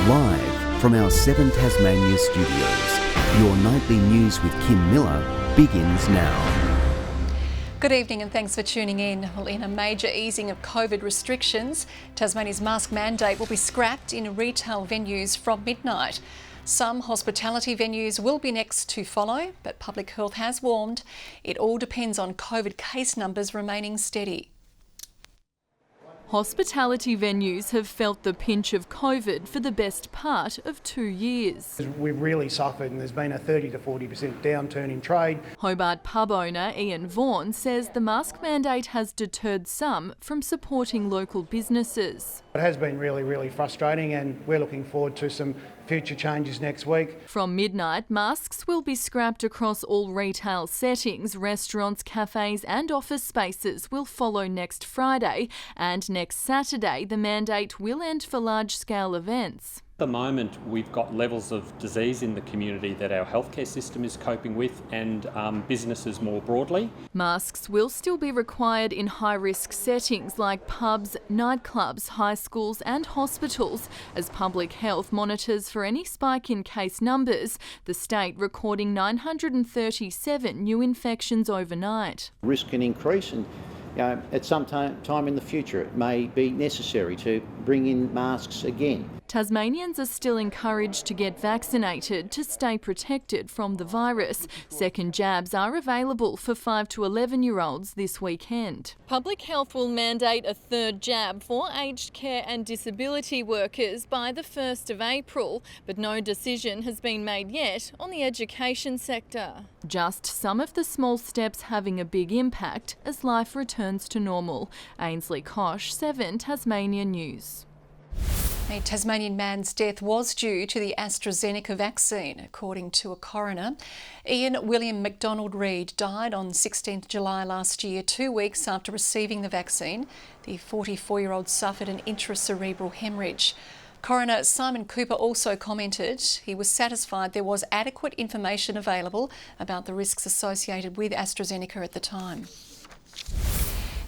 Live from our 7 Tasmania studios, your nightly news with Kim Miller begins now. Good evening and thanks for tuning in. Well, in a major easing of COVID restrictions, Tasmania's mask mandate will be scrapped in retail venues from midnight. Some hospitality venues will be next to follow, but Public Health has warned it all depends on COVID case numbers remaining steady. Hospitality venues have felt the pinch of COVID for the best part of 2 years. We've really suffered and there's been a 30 to 40% downturn in trade. Hobart pub owner Ian Vaughan says the mask mandate has deterred some from supporting local businesses. It has been really frustrating and we're looking forward to some future changes next week. From midnight, masks will be scrapped across all retail settings. Restaurants, cafes and office spaces will follow next Friday, and next Saturday the mandate will end for large-scale events. At the moment, we've got levels of disease in the community that our healthcare system is coping with and businesses more broadly. Masks will still be required in high-risk settings like pubs, nightclubs, high schools and hospitals as Public Health monitors for any spike in case numbers, the state recording 937 new infections overnight. Risk can increase and at some time in the future it may be necessary to bring in masks again. Tasmanians are still encouraged to get vaccinated to stay protected from the virus. Second jabs are available for 5 to 11-year-olds this weekend. Public Health will mandate a third jab for aged care and disability workers by the 1st of April, but no decision has been made yet on the education sector. Just some of the small steps having a big impact as life returns to normal. Ainsley Kosh, 7 Tasmania News. A Tasmanian man's death was due to the AstraZeneca vaccine, according to a coroner. Ian William McDonald Reid died on 16th July last year, 2 weeks after receiving the vaccine. The 44-year-old suffered an intracerebral hemorrhage. Coroner Simon Cooper also commented he was satisfied there was adequate information available about the risks associated with AstraZeneca at the time.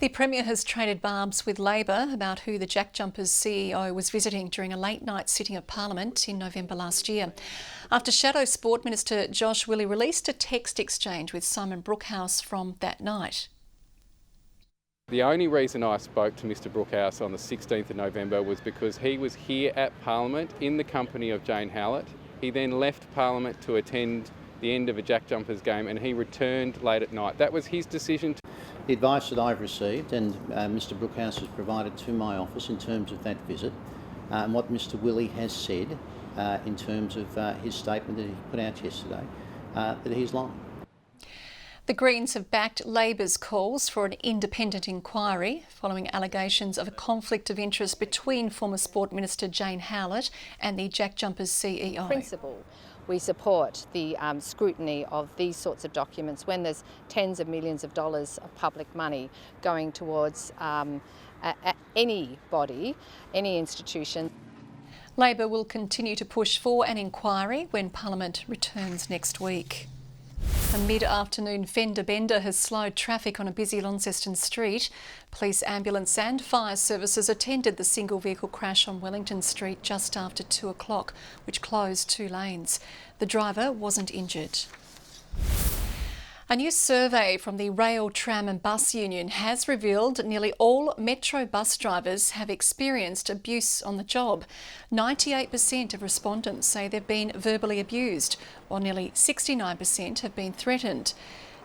The Premier has traded barbs with Labor about who the Jack Jumpers CEO was visiting during a late-night sitting of Parliament in November last year. After Shadow Sport Minister Josh Willie released a text exchange with Simon Brookhouse from that night. The only reason I spoke to Mr Brookhouse on the 16th of November was because he was here at Parliament in the company of Jane Hallett. He then left Parliament to attend the end of a Jack Jumpers game and he returned late at night. That was his decision. The advice that I've received and Mr Brookhouse has provided to my office in terms of that visit and what Mr Willie has said in terms of his statement that he put out yesterday, that he's lying. The Greens have backed Labor's calls for an independent inquiry following allegations of a conflict of interest between former Sport Minister Jane Howlett and the Jack Jumpers CEO. Principle. We support the scrutiny of these sorts of documents when there's tens of millions of dollars of public money going towards any body, any institution. Labor will continue to push for an inquiry when Parliament returns next week. A mid-afternoon fender bender has slowed traffic on a busy Launceston street. Police, ambulance and fire services attended the single vehicle crash on Wellington Street just after 2 o'clock, which closed 2 lanes. The driver wasn't injured. A new survey from the Rail, Tram and Bus Union has revealed nearly all Metro bus drivers have experienced abuse on the job. 98% of respondents say they've been verbally abused, while nearly 69% have been threatened.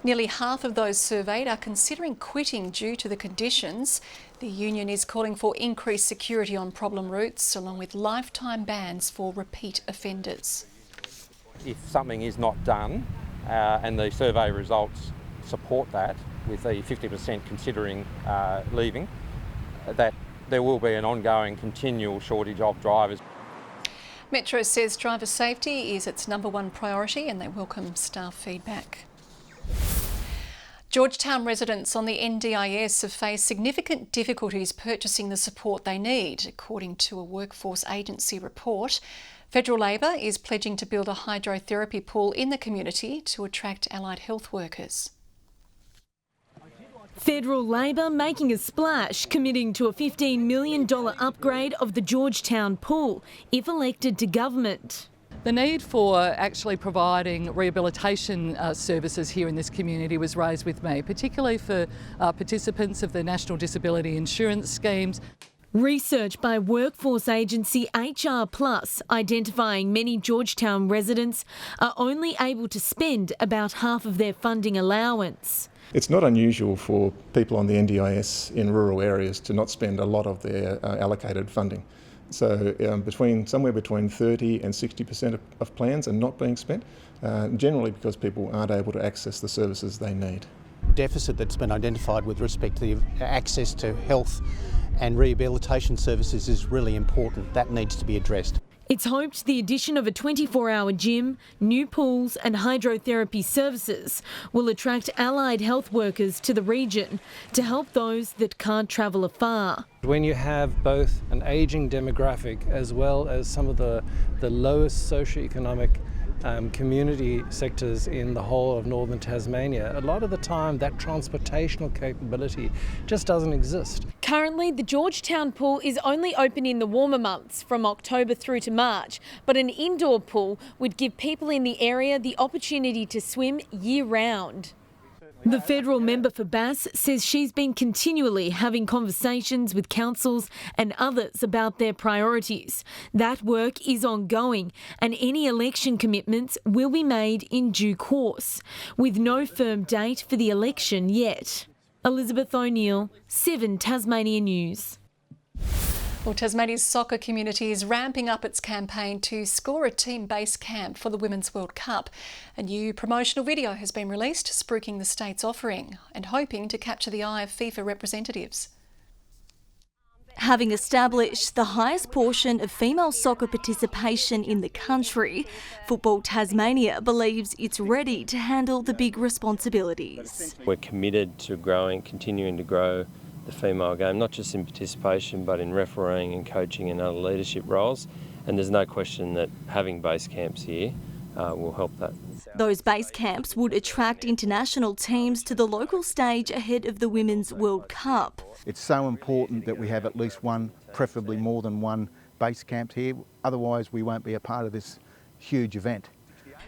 Nearly half of those surveyed are considering quitting due to the conditions. The union is calling for increased security on problem routes, along with lifetime bans for repeat offenders. If something is not done, and the survey results support that, with the 50% considering leaving, that there will be an ongoing continual shortage of drivers. Metro says driver safety is its #1 priority and they welcome staff feedback. Georgetown residents on the NDIS have faced significant difficulties purchasing the support they need, according to a Workforce Agency report. Federal Labor is pledging to build a hydrotherapy pool in the community to attract allied health workers. Federal Labor making a splash, committing to a $15 million upgrade of the Georgetown pool if elected to government. The need for actually providing rehabilitation services here in this community was raised with me, particularly for participants of the National Disability Insurance schemes. Research by workforce agency HR Plus identifying many Georgetown residents are only able to spend about half of their funding allowance. It's not unusual for people on the NDIS in rural areas to not spend a lot of their allocated funding. So somewhere between 30 and 60% of plans are not being spent, generally because people aren't able to access the services they need. Deficit that's been identified with respect to the access to health and rehabilitation services is really important. That needs to be addressed. It's hoped the addition of a 24-hour gym, new pools and hydrotherapy services will attract allied health workers to the region to help those that can't travel afar. When you have both an ageing demographic as well as some of the lowest socioeconomic community sectors in the whole of northern Tasmania, a lot of the time that transportational capability just doesn't exist. Currently, the Georgetown pool is only open in the warmer months from October through to March, but an indoor pool would give people in the area the opportunity to swim year-round. The federal member for Bass says she's been continually having conversations with councils and others about their priorities. That work is ongoing and any election commitments will be made in due course, with no firm date for the election yet. Elizabeth O'Neill, 7 Tasmania News. Well, Tasmania's soccer community is ramping up its campaign to score a team-based camp for the Women's World Cup. A new promotional video has been released, spruiking the state's offering and hoping to capture the eye of FIFA representatives. Having established the highest portion of female soccer participation in the country, Football Tasmania believes it's ready to handle the big responsibilities. We're committed to continuing to grow the female game, not just in participation but in refereeing and coaching and other leadership roles, and there's no question that having base camps here will help that. Those base camps would attract international teams to the local stage ahead of the Women's World Cup. It's so important that we have at least one, preferably more than one, base camp here, otherwise we won't be a part of this huge event.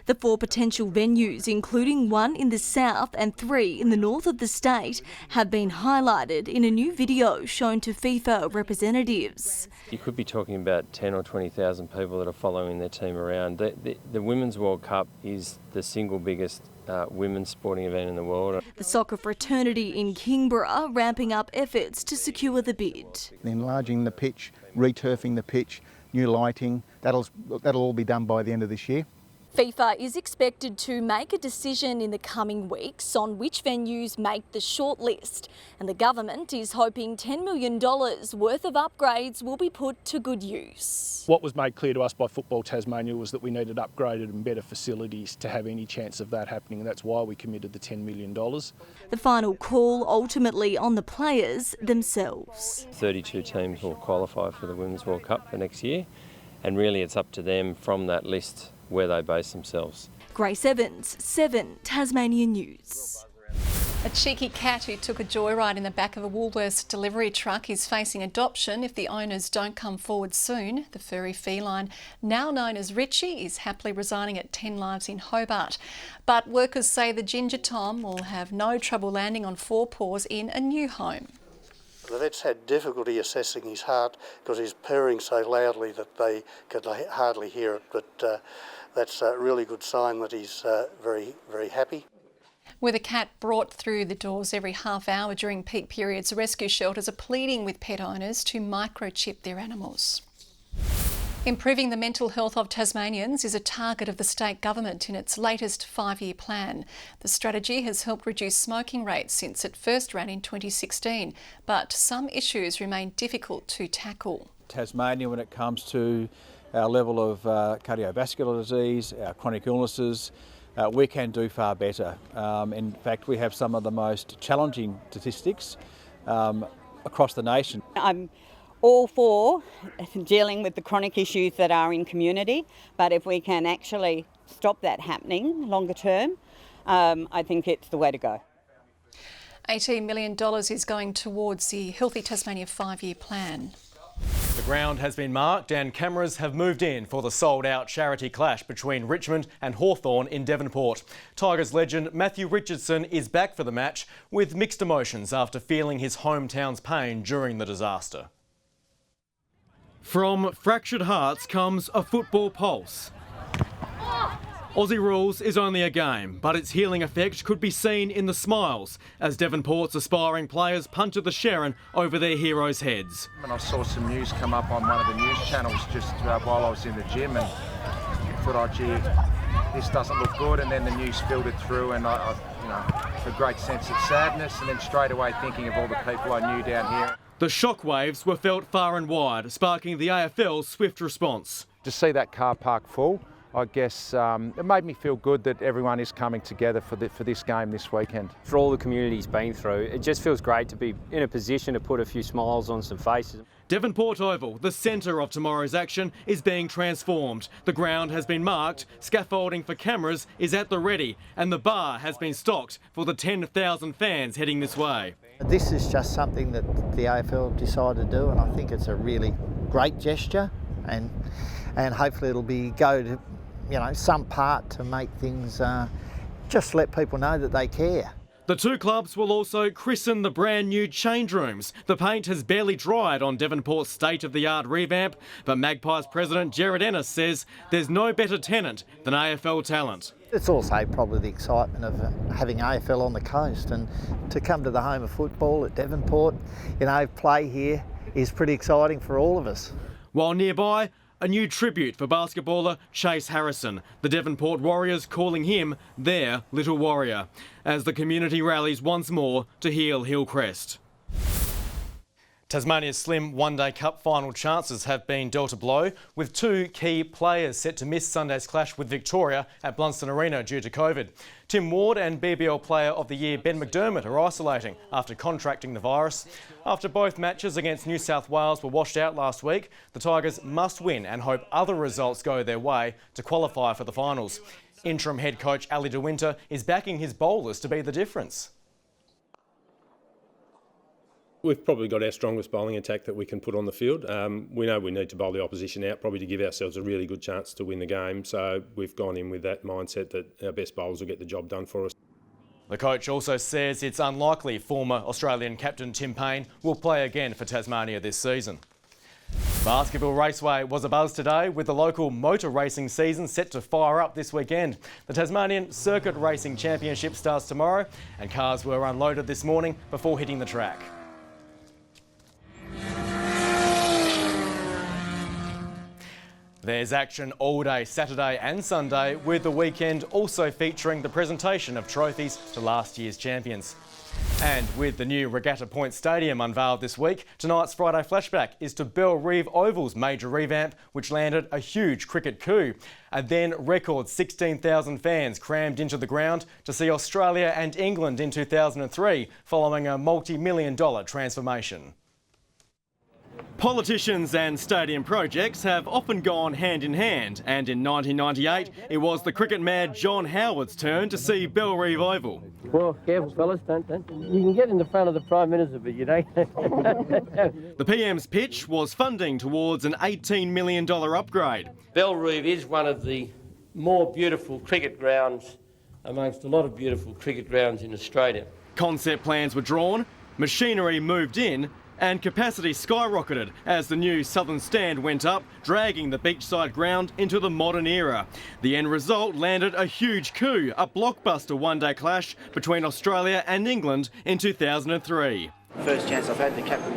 The 4 potential venues, including 1 in the south and 3 in the north of the state, have been highlighted in a new video shown to FIFA representatives. You could be talking about 10 or 20,000 people that are following their team around. The Women's World Cup is the single biggest women's sporting event in the world. The soccer fraternity in Kingborough ramping up efforts to secure the bid. Enlarging the pitch, returfing the pitch, new lighting, that'll all be done by the end of this year. FIFA is expected to make a decision in the coming weeks on which venues make the shortlist, and the government is hoping $10 million worth of upgrades will be put to good use. What was made clear to us by Football Tasmania was that we needed upgraded and better facilities to have any chance of that happening, and that's why we committed the $10 million. The final call ultimately on the players themselves. 32 teams will qualify for the Women's World Cup for next year, and really it's up to them from that list where they base themselves. Grace Evans, 7 Tasmania News. A cheeky cat who took a joyride in the back of a Woolworths delivery truck is facing adoption if the owners don't come forward soon. The furry feline, now known as Richie, is happily residing at 10 Lives in Hobart. But workers say the Ginger Tom will have no trouble landing on 4 paws in a new home. The vets had difficulty assessing his heart because he's purring so loudly that they could hardly hear it, but that's a really good sign that he's very, very happy. With a cat brought through the doors every half hour during peak periods, rescue shelters are pleading with pet owners to microchip their animals. Improving the mental health of Tasmanians is a target of the state government in its latest 5-year plan. The strategy has helped reduce smoking rates since it first ran in 2016, but some issues remain difficult to tackle. Tasmania, when it comes to our level of cardiovascular disease, our chronic illnesses, we can do far better. In fact, we have some of the most challenging statistics across the nation. I'm all for dealing with the chronic issues that are in community, but if we can actually stop that happening longer term, I think it's the way to go. $18 million is going towards the Healthy Tasmania 5-year plan. The ground has been marked and cameras have moved in for the sold-out charity clash between Richmond and Hawthorn in Devonport. Tigers legend Matthew Richardson is back for the match with mixed emotions after feeling his hometown's pain during the disaster. From fractured hearts comes a football pulse. Aussie rules is only a game, but its healing effect could be seen in the smiles as Devonport's aspiring players punted the Sharon over their heroes' heads. And I saw some news come up on one of the news channels just while I was in the gym, and thought, oh gee, this doesn't look good. And then the news filtered through, and I a great sense of sadness, and then straight away thinking of all the people I knew down here. The shockwaves were felt far and wide, sparking the AFL's swift response. To see that car park full, I guess it made me feel good that everyone is coming together for this game this weekend. For all the community's been through, it just feels great to be in a position to put a few smiles on some faces. Devonport Oval, the centre of tomorrow's action, is being transformed. The ground has been marked, scaffolding for cameras is at the ready, and the bar has been stocked for the 10,000 fans heading this way. This is just something that the AFL decided to do, and I think it's a really great gesture, and hopefully it'll go to some part to make things, just let people know that they care. The two clubs will also christen the brand new change rooms. The paint has barely dried on Devonport's state-of-the-art revamp, but Magpies president Jared Ennis says there's no better tenant than AFL talent. It's also probably the excitement of having AFL on the coast, and to come to the home of football at Devonport, play here is pretty exciting for all of us. While nearby, a new tribute for basketballer Chase Harrison, the Devonport Warriors calling him their little warrior, as the community rallies once more to heal Hillcrest. Tasmania's slim one-day cup final chances have been dealt a blow, with two key players set to miss Sunday's clash with Victoria at Blunston Arena due to COVID. Tim Ward and BBL Player of the Year Ben McDermott are isolating after contracting the virus. After both matches against New South Wales were washed out last week, the Tigers must win and hope other results go their way to qualify for the finals. Interim head coach Ali De Winter is backing his bowlers to be the difference. We've probably got our strongest bowling attack that we can put on the field. We know we need to bowl the opposition out, probably to give ourselves a really good chance to win the game. So we've gone in with that mindset that our best bowlers will get the job done for us. The coach also says it's unlikely former Australian captain Tim Payne will play again for Tasmania this season. Basketball Raceway was abuzz today with the local motor racing season set to fire up this weekend. The Tasmanian Circuit Racing Championship starts tomorrow, and cars were unloaded this morning before hitting the track. There's action all day Saturday and Sunday, with the weekend also featuring the presentation of trophies to last year's champions. And with the new Regatta Point Stadium unveiled this week, tonight's Friday Flashback is to Bellerive Oval's major revamp, which landed a huge cricket coup. A then record 16,000 fans crammed into the ground to see Australia and England in 2003, following a multi-million-dollar transformation. Politicians and stadium projects have often gone hand in hand, and in 1998 it was the cricket mad John Howard's turn to see Bellerive Oval. Well, careful fellas, don't. You can get in the front of the Prime Minister, but you don't. The PM's pitch was funding towards an $18 million upgrade. Bellerive is one of the more beautiful cricket grounds amongst a lot of beautiful cricket grounds in Australia. Concept plans were drawn, machinery moved in, and capacity skyrocketed as the new southern stand went up, dragging the beachside ground into the modern era. The end result landed a huge coup, a blockbuster one-day clash between Australia and England in 2003. First chance I've had to captain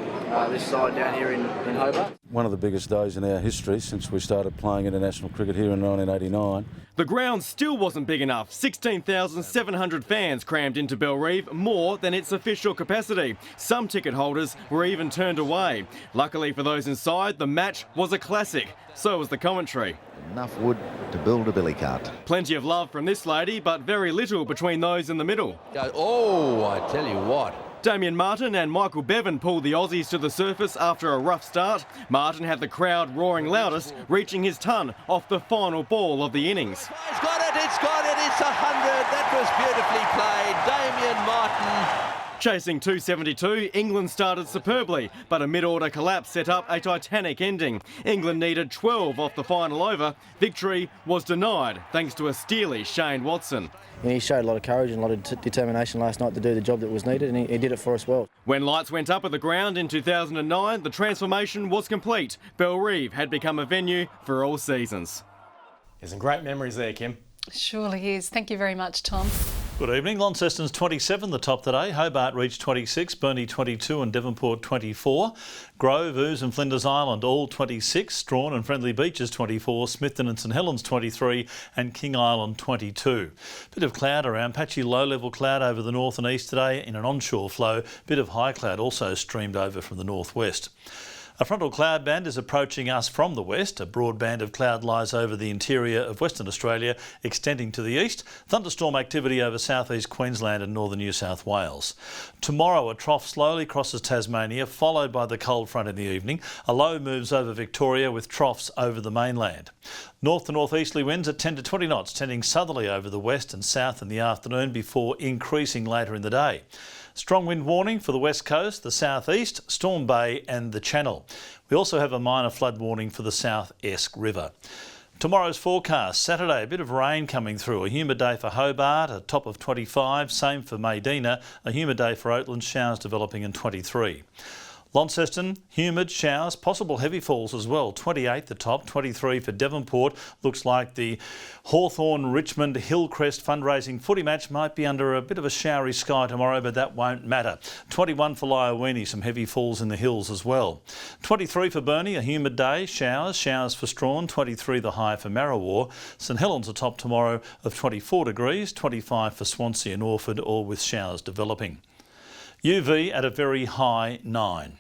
this side down here in Hobart. One of the biggest days in our history since we started playing international cricket here in 1989. The ground still wasn't big enough. 16,700 fans crammed into Bellerive, more than its official capacity. Some ticket holders were even turned away. Luckily for those inside, the match was a classic. So was the commentary. Enough wood to build a billy cart. Plenty of love from this lady, but very little between those in the middle. Oh, I tell you what. Damien Martin and Michael Bevan pulled the Aussies to the surface after a rough start. Martin had the crowd roaring loudest, reaching his ton off the final ball of the innings. He's got it, it's 100. That was beautifully played. Damien Martin Chasing 272, England started superbly, but a mid-order collapse set up a titanic ending. England needed 12 off the final over. Victory was denied thanks to a steely Shane Watson. And he showed a lot of courage and a lot of determination last night to do the job that was needed, and he did it for us well. When lights went up at the ground in 2009, the transformation was complete. Bellerive had become a venue for all seasons. There's some great memories there, Kim. Surely is. Thank you very much, Tom. Good evening. Launceston's 27 the top today. Hobart reached 26, Burnie 22 and Devonport 24. Grove, Ouse and Flinders Island all 26. Strawn and Friendly Beaches 24. Smithton and St Helens 23 and King Island 22. Bit of cloud around. Patchy low-level cloud over the north and east today in an onshore flow. Bit of high cloud also streamed over from the northwest. A frontal cloud band is approaching us from the west. A broad band of cloud lies over the interior of Western Australia, extending to the east. Thunderstorm activity over southeast Queensland and northern New South Wales. Tomorrow, a trough slowly crosses Tasmania, followed by the cold front in the evening. A low moves over Victoria with troughs over the mainland. North to northeasterly winds at 10 to 20 knots, tending southerly over the west and south in the afternoon before increasing later in the day. Strong wind warning for the west coast, the southeast, Storm Bay and the Channel. We also have a minor flood warning for the South Esk River. Tomorrow's forecast, Saturday, a bit of rain coming through. A humid day for Hobart, a top of 25. Same for Maydena. A humid day for Oatland, showers developing in 23. Launceston, humid, showers, possible heavy falls as well. 28 the top, 23 for Devonport. Looks like the Hawthorn Richmond Hillcrest fundraising footy match might be under a bit of a showery sky tomorrow, but that won't matter. 21 for Liowini, some heavy falls in the hills as well. 23 for Burnie, a humid day, showers for Strawn. 23 the high for Marrawar. St Helens atop tomorrow of 24 degrees, 25 for Swansea and Orford, all with showers developing. UV at a very high 9.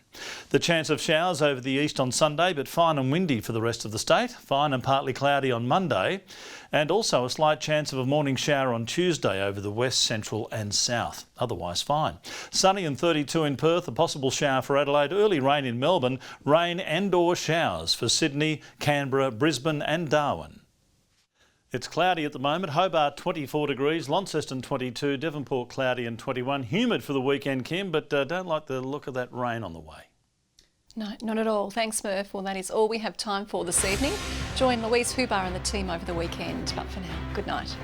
The chance of showers over the east on Sunday, but fine and windy for the rest of the state. Fine and partly cloudy on Monday, and also a slight chance of a morning shower on Tuesday over the west, central and south. Otherwise fine. Sunny and 32 in Perth, a possible shower for Adelaide. Early rain in Melbourne. Rain and or showers for Sydney, Canberra, Brisbane and Darwin. It's cloudy at the moment. Hobart 24 degrees, Launceston 22, Devonport cloudy and 21. Humid for the weekend, Kim, but don't like the look of that rain on the way. No, not at all. Thanks, Murph. Well, that is all we have time for this evening. Join Louise Hubar and the team over the weekend. But for now, good night.